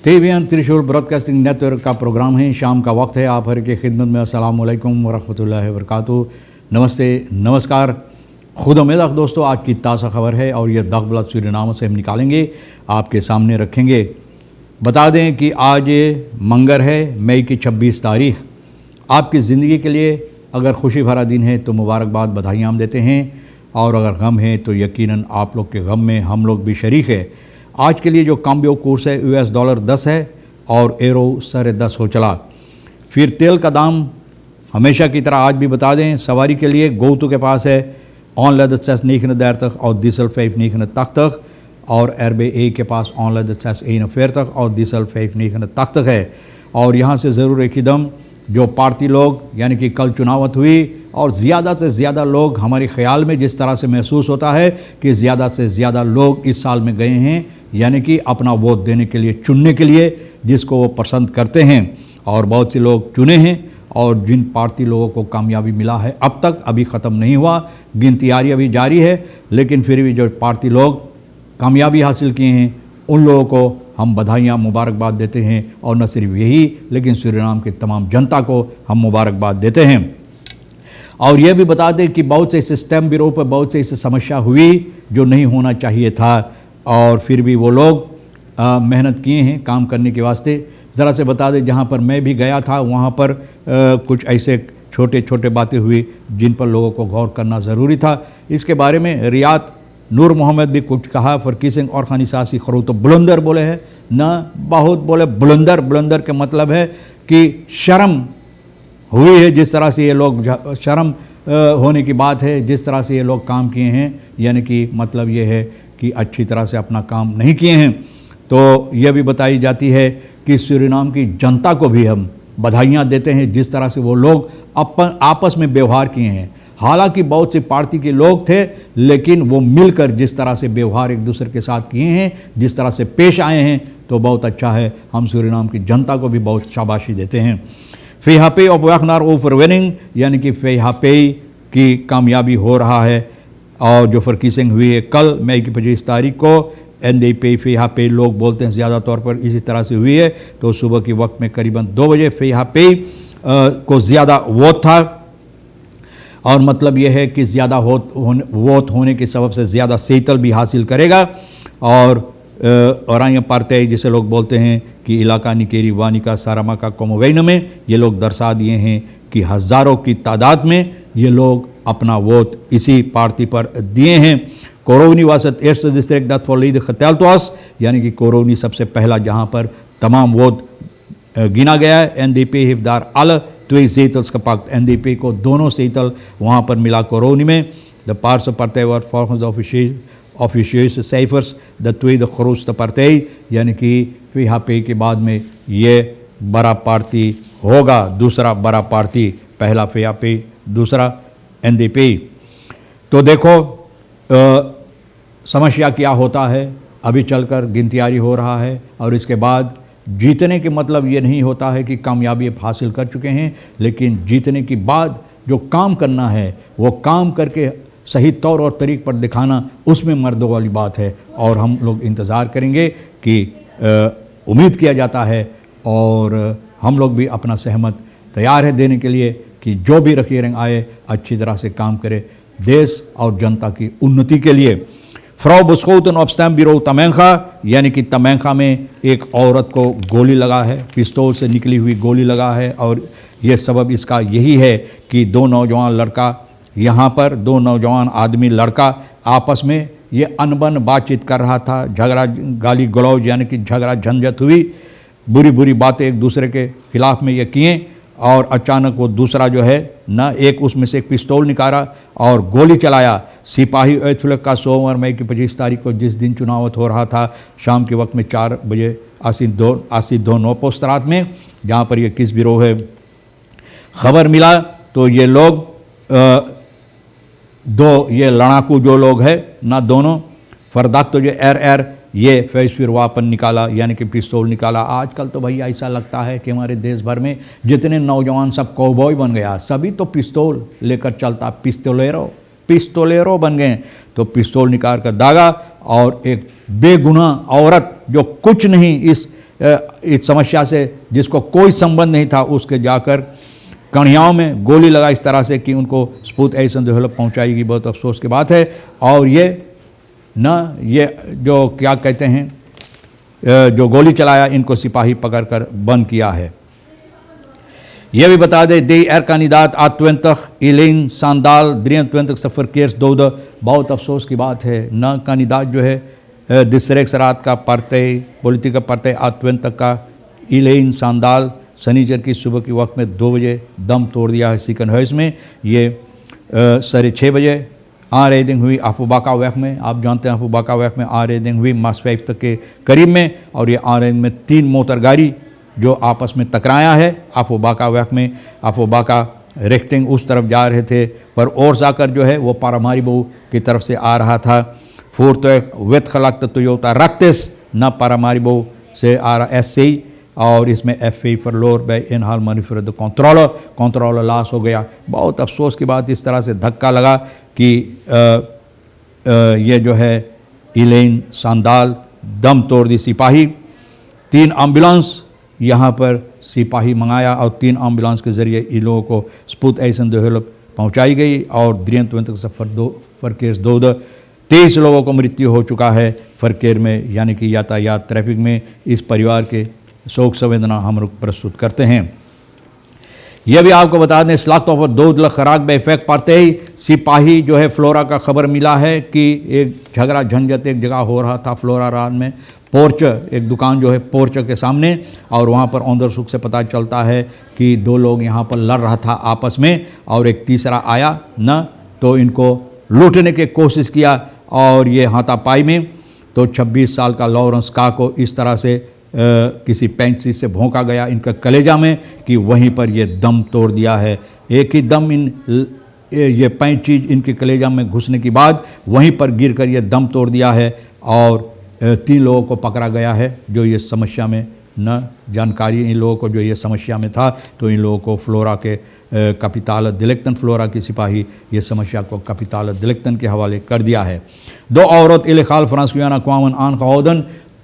TVN त्रिशूल broadcasting network का programme है। शाम का वक्त है। आप हर की खिदमत में अस्सलाम वालेकुम वरहमतुल्लाहि वबरकातुहू। नमस्ते, नमस्कार, खुद उम्मीद दोस्तों। आज की ताज़ा खबर है और ये दगबला सूरीनाम से हम निकालेंगे, आपके सामने रखेंगे। बता दें कि आज मंगर है, मई की 26 तारीख। आपकी ज़िंदगी के लिए अगर खुशी भरा दिन है तो मुबारकबाद, बधाइयाँ हम देते हैं। और अगर गम है तो यकीनन आप लोग के गम में हम लोग भी शरीक है। आज के लिए जो काम्बियो कोर्स है US डॉलर 10 है और एरो 10.5 हो चला। फिर तेल का दाम हमेशा की तरह आज भी बता दें, सवारी के लिए गोतु के पास है ऑनलाइन 6.39 और डीजल 5.89 और RBA के पास ऑनलाइन 6.41 और डीजल 5.89 है। और यहाँ से ज़रूर एक ही दम जो पार्टी लोग यानी कि कल चुनावत हुई और ज़्यादा से ज़्यादा लोग, हमारे ख्याल में जिस तरह से महसूस होता है कि ज़्यादा से ज़्यादा लोग इस साल में गए हैं, यानी कि अपना वोट देने के लिए, चुनने के लिए जिसको वो पसंद करते हैं। और बहुत से लोग चुने हैं और जिन पार्टी लोगों को कामयाबी मिला है अब तक अभी ख़त्म नहीं हुआ, गिनती अभी जारी है, लेकिन फिर भी जो पार्टी लोग कामयाबी हासिल किए हैं उन लोगों को हम बधाइयाँ, मुबारकबाद देते हैं। और न सिर्फ यही, लेकिन सूरीनाम की तमाम जनता को हम मुबारकबाद देते हैं। और यह भी बता दें कि बहुत से इस स्टैम्प ब्यूरो पर बहुत से इस समस्या हुई जो नहीं होना चाहिए था, और फिर भी वो लोग मेहनत किए हैं काम करने के वास्ते। ज़रा से बता दें, जहाँ पर मैं भी गया था वहाँ पर कुछ ऐसे छोटे छोटे बातें हुई जिन पर लोगों को गौर करना ज़रूरी था। इसके बारे में रियात नूर मोहम्मद भी कुछ कहा। फरकी सिंह और खानी सासी खरू तो बुलंदर बोले हैं न, बहुत बोले बुलंदर। बुलंदर के मतलब है कि शर्म हुई है, जिस तरह से ये लोग, शर्म होने की बात है जिस तरह से ये लोग काम किए हैं, यानी कि मतलब ये है कि अच्छी तरह से अपना काम नहीं किए हैं। तो यह भी बताई जाती है कि सूरीनाम की जनता को भी हम बधाइयाँ देते हैं जिस तरह से वो लोग आपस में व्यवहार किए हैं। हालांकि बहुत से पार्टी के लोग थे, लेकिन वो मिलकर जिस तरह से व्यवहार एक दूसरे के साथ किए हैं, जिस तरह से पेश आए हैं, तो बहुत अच्छा है। हम सूरीनाम की जनता को भी बहुत शाबाशी देते हैं। फेहापे ऑफ वैखनार ओवर विनिंग, यानी कि फेहापे की कामयाबी हो रहा है। और जो फरकीसिंग हुई है कल मई की 25 तारीख को, NDP फेहापे लोग बोलते हैं ज़्यादा तौर पर इसी तरह से हुई है। तो सुबह के वक्त में करीबन 2 बजे फेहापे को ज़्यादा वोट था, और मतलब यह है कि ज़्यादा वोट होने के सबब से ज़्यादा सेतल भी हासिल करेगा। और आया पार्टे जिसे लोग बोलते हैं कि इलाका निकेरी वानिका सारामा का कोमोवेन में ये लोग दर्शा दिए हैं कि हज़ारों की तादाद में ये लोग अपना वोट इसी पार्टी पर दिए हैं। कोरोनी वासत एस्ट डिस्ट्रिक्ट दत फॉलीद खतलतवास, यानी कि कोरोनी सबसे पहला जहाँ पर तमाम वोट गिना गया है। NDP हिफदार अल त्वे सेतल्स का पक्त, NDP को दोनों सेतल वहाँ पर मिला कोरोनी में। द पार्स पार्टे वर फॉर्म्स ऑफिशियस साइफर्स द त्वे द खरूस द पार्टे, यानी कि फेहापे के बाद में ये बड़ा पार्टी होगा, दूसरा बड़ा पार्टी, पहला फेहापे, दूसरा NDP। तो देखो समस्या क्या होता है। अभी चलकर गिनतियारी हो रहा है और इसके बाद जीतने के मतलब ये नहीं होता है कि कामयाबी हासिल कर चुके हैं, लेकिन जीतने के बाद जो काम करना है वो काम करके सही तौर और तरीक़ पर दिखाना, उसमें मर्दों वाली बात है। और हम लोग इंतज़ार करेंगे कि उम्मीद किया जाता है और हम लोग भी अपना सहमत तैयार है देने के लिए कि जो भी रखिए रंग आए अच्छी तरह से काम करे देश और जनता की उन्नति के लिए। फ्रॉ बुस्कोतन ऑफ स्टैम्प ब्यूरो तमैंखा, यानी कि तमैंखा में एक औरत को गोली लगा है, पिस्तौल से निकली हुई गोली लगा है। और ये सबब इसका यही है कि दो नौजवान आदमी लड़का आपस में ये अनबन बातचीत कर रहा था। झगड़ा गाली गलौज यानी कि झगड़ा झंझट हुई, बुरी बुरी बातें एक दूसरे के खिलाफ में ये किए। और अचानक वो दूसरा जो है ना, एक उसमें से एक पिस्तौल निकाला और गोली चलाया। सिपाही ऐतफुलक का सोमवार मई की 25 तारीख को, जिस दिन चुनावत हो रहा था, शाम के वक्त में 4 बजे आसी दो नौ पोस्तरात में, जहाँ पर ये किस ब्यूरो है खबर मिला, तो ये लोग दो ये लड़ाकू जो लोग हैं ना, दोनों फरदाक तो जो एर ये फिर वापन निकाला, यानी कि पिस्तौल निकाला। आजकल तो भैया ऐसा लगता है कि हमारे देश भर में जितने नौजवान सब कौबॉय बन गया, सभी तो पिस्तौल लेकर चलता, पिस्तौलेरो बन गए। तो पिस्तौल निकाल कर दागा और एक बेगुनाह औरत जो कुछ नहीं इस समस्या से, जिसको कोई संबंध नहीं था, उसके जाकर कणियाओं में गोली लगा इस तरह से कि उनको स्पूत ऐसन दहलत पहुँचाएगी। बहुत अफसोस की बात है। और ये जो क्या कहते हैं, जो गोली चलाया, इनको सिपाही पकड़कर बंद किया है। यह भी बता दें, de er kandidaat A20 Elaine Sandal 23 verkeers doden। बहुत अफसोस की बात है, न कैंडिडेट जो है दिसरेक्स रात का partij, पॉलिटिकल पार्टी A20 का इलेन सांदाल शनिचर की सुबह के वक्त में 2 बजे दम तोड़ दिया है सिकनहर्स में। ये 6:30 बजे आरेडिंग हुई अफुबाका वैक में। आप जानते हैं अफुबाका वैक में आरेडिंग हुई मास्फेफ तक के करीब में। और ये आरेडिंग में 3 मोटर गाड़ी जो आपस में टकराया है अफुबाका वैक में। अफुबाका रेक्टिंग उस तरफ जा रहे थे, पर और जाकर जो है वो पारामारिबो की तरफ से आ रहा था। फोर्थ वेत खलाक टोयोटा रक्तिस न पारामारिबो से आ रहा SC। और इसमें FA फरलोर बाय इनहाल मनीफर द कंट्रोलर लॉस हो गया। बहुत अफसोस की बात, इस तरह से धक्का लगा कि ये जो है इलेन सांदाल दम तोड़ दी सिपाही। 3 एम्बुलेंस यहाँ पर सिपाही मंगाया और 3 एम्बुलेंस के ज़रिए इन लोगों को स्पूत ऐसन दहलत पहुँचाई गई। और 23 फरकेस 23 लोगों को मृत्यु हो चुका है फरकेर में, यानी कि यातायात ट्रैफिक में। इस परिवार के शोक संवेदना हम लोग प्रस्तुत करते हैं। यह भी आपको बता दें, स्लाख्तों पर 2 लाख खराक बे इफेक्ट पड़ते ही सिपाही जो है फ्लोरा का खबर मिला है कि एक झगड़ा झंझट एक जगह हो रहा था फ्लोरा रात में। पोर्च, एक दुकान जो है पोर्च के सामने, और वहाँ पर औंदर सुख से पता चलता है कि 2 लोग यहाँ पर लड़ रहा था आपस में, और एक तीसरा आया न तो इनको लूटने की कोशिश किया और ये हाथापाई में तो 26 साल का लॉरेंस का को इस तरह से किसी पेंची से भोंका गया इनका कलेजा में कि वहीं पर ये दम तोड़ दिया है। एक ही दम ये पेंची इनके कलेजा में घुसने के बाद वहीं पर गिरकर ये दम तोड़ दिया है। और 3 लोगों को पकड़ा गया है जो ये समस्या में न जानकारी इन लोगों को जो ये समस्या में था, तो इन लोगों को फ्लोरा के कैपिटल दिलेक्टन फ्लोरा की सिपाही ये समस्या को कैपिटल दिलेक्टन के हवाले कर दिया है। 2 औरत इलेखाल फ्रांसकियाना क्वामन आन खाओदन,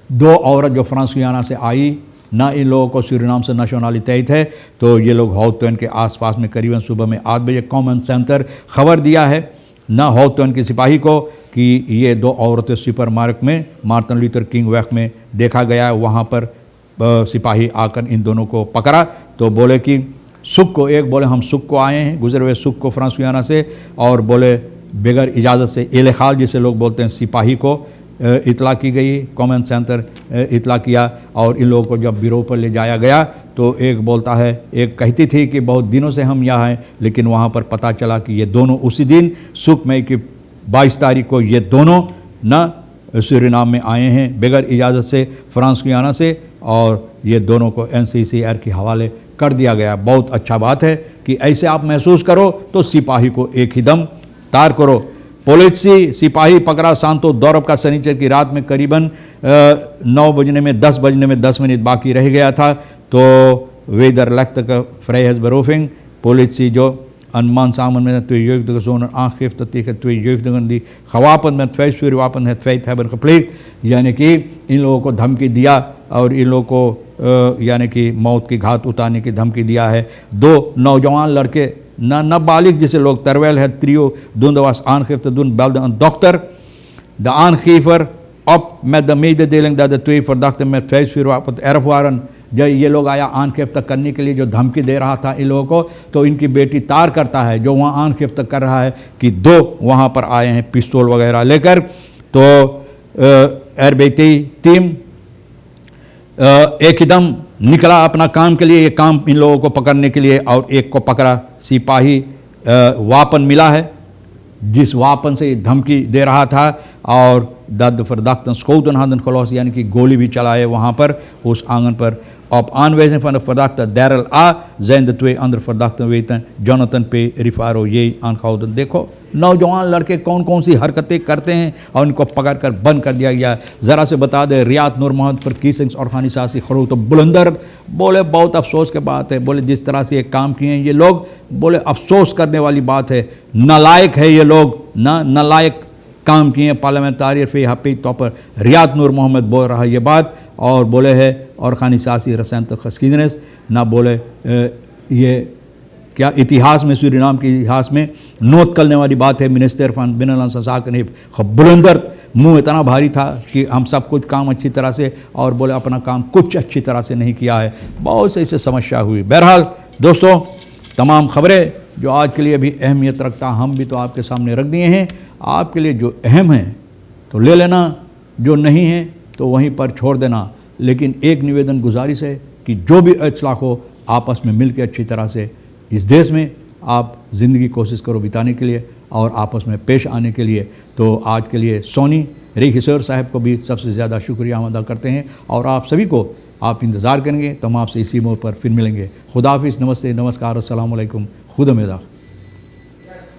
2 औरत जो फ्रांसकियाना से आई, ना इन लोगों को सूरीनाम से नेशनलिटी थे, तो ये लोग हाउटन के आसपास में करीबन सुबह में 8 बजे कॉमन सेंटर खबर दिया है ना हाउटन के सिपाही को कि ये 2 औरतें सुपर मार्केट में मार्टिन लूथर किंग वैक में देखा गया। वहाँ पर सिपाही आकर इन दोनों को पकड़ा तो बोले कि सुख को, एक बोले हम सुख को आए हैं गुजरे हुए सुख को फ्रांसकियाना से, और बोले बगैर इजाज़त से इलेखाल जिसे लोग बोलते हैं सिपाही को इतला की गई। कॉमन सेंटर इतला किया और इन लोगों को जब बिरो पर ले जाया गया तो एक बोलता है, एक कहती थी कि बहुत दिनों से हम यहाँ हैं, लेकिन वहाँ पर पता चला कि ये दोनों उसी दिन सुख मई की 22 तारीख को ये दोनों न सूरीनाम में आए हैं बगैर इजाज़त से फ्रांसकियाना से, और ये दोनों को NCCR के हवाले कर दिया गया। बहुत अच्छा बात है कि ऐसे आप महसूस करो तो सिपाही को एक ही दम तार करो। पुलिस सिपाही पकड़ा सांतो दौरब का शनिचर की रात में करीबन 9 बजने में 10 बजने में 10 मिनट बाकी रह गया था, तो वेदर लख्त का फ्रेहज बरोफिंग पुलिस जो अनुमान सामन में तो युग सोन आखिफ ततीख तो युग दी खवापन में त्वैश्वर वापन है त्वै थैबर कप्लीट, यानी कि इन लोगों को धमकी दिया और इन लोगों को यानी कि मौत की घात उतारने की धमकी दिया है। 2 नौजवान लड़के न बालिग जिसे लोग तरवेल है त्रियो दुन was aangifte doen belde een dokter. De aangever op met de mededeling dat de 2 verdachten met vuistvuurwapen op het erf waren। जब ये लोग आया आनखेफ्त करने के लिए जो धमकी दे रहा था इन लोगों को, तो इनकी बेटी तार करता है जो वहाँ आनखेफ्त कर रहा है कि 2 वहाँ पर आए हैं पिस्तौल वगैरह लेकर। तो एरबेती टीम एकदम निकला अपना काम के लिए, ये काम इन लोगों को पकड़ने के लिए, और एक को पकड़ा सिपाही वापन मिला है जिस वापन से धमकी दे रहा था, और दद फरदाख्तन स्कोदन हादन खलौस यानी कि गोली भी चलाए वहाँ पर उस आंगन पर। Op aanwijzing van de verdachte Daryl A zijn de 2 andere verdachten weten Jonathan P. Rifaro J aangehouden। देखो नौजवान लड़के कौन कौन सी हरकतें करते हैं और उनको पकड़ कर बंद कर दिया गया। ज़रा से बता दें रियाद नूर मोहम्मद पर कीसिंग्स और खानी सासी खरू तो बुलंदर बोले बहुत अफसोस की बात है, बोले जिस तरह से ये काम किए हैं ये लोग, बोले अफसोस करने वाली बात है, नालायक है ये लोग, ना नालायक काम किए पार्लियामेंटारियर फ़ी हपी तौर पर रियाद नूर मोहम्मद बोल रहा ये बात और बोले है और खानी सियासी रसन तो खस्कीदनेस ना बोले ये क्या इतिहास में सूरीनाम के इतिहास में नोट करने वाली बात है। मिनिस्टर फन बिन ससाक ने बुलंदर मुंह इतना भारी था कि हम सब कुछ काम अच्छी तरह से और बोले अपना काम कुछ अच्छी तरह से नहीं किया है। बहुत से इससे समस्या हुई। बहरहाल दोस्तों, तमाम खबरें जो आज के लिए भी अहमियत रखता हम भी तो आपके सामने रख दिए हैं। आपके लिए जो अहम है तो ले लेना, जो नहीं है तो वहीं पर छोड़ देना। लेकिन एक निवेदन गुजारिश है कि जो भी इत्तलाह हो आपस में मिल के अच्छी तरह से इस देश में आप ज़िंदगी कोशिश करो बिताने के लिए और आपस में पेश आने के लिए। तो आज के लिए सोनी रेखिसर साहब को भी सबसे ज़्यादा शुक्रिया अदा करते हैं और आप सभी को आप इंतज़ार करेंगे तो हम आपसे इसी मोड़ पर फिर मिलेंगे। खुदा हाफिज़, नमस्ते, नमस्कार, अस्सलाम वालेकुम, खुदा मेदा।